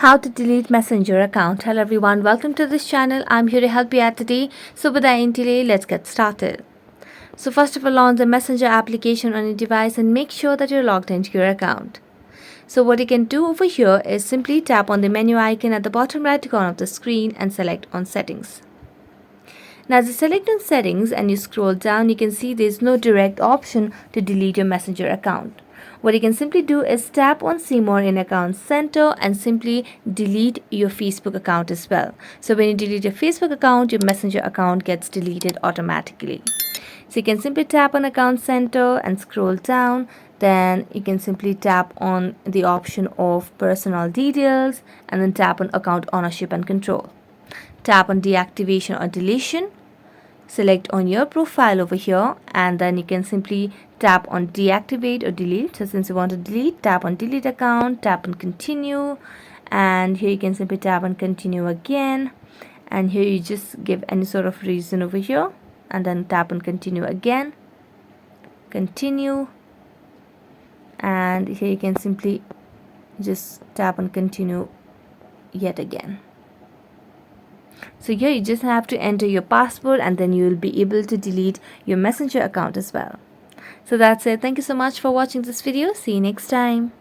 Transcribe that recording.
How to delete messenger account. Hello everyone, welcome to this channel. I'm here to help you out today. So without any delay, let's get started. So first of all, launch the messenger application on your device and make sure that you're logged into your account. So what you can do over here is simply tap on the menu icon at the bottom right corner of the screen and select on settings. Now as you select on settings and you scroll down, you can see there's no direct option to delete your messenger account. What you can simply do is tap on see more in account center and simply delete your Facebook account as well. So when you delete your Facebook account, your messenger account gets deleted automatically. So you can simply tap on account center and scroll down. Then you can simply tap on the option of personal details and then tap on account ownership and control. Tap on deactivation or deletion. Select on your profile over here and then you can simply tap on deactivate or delete. So since you want to delete, tap on delete account, tap on continue, and here you can simply tap on continue again, and here you just give any sort of reason over here and then tap on continue again, continue, and here you can simply just tap on continue yet again. So here you just have to enter your password and then you will be able to delete your messenger account as well. So that's it. Thank you so much for watching this video. See you next time.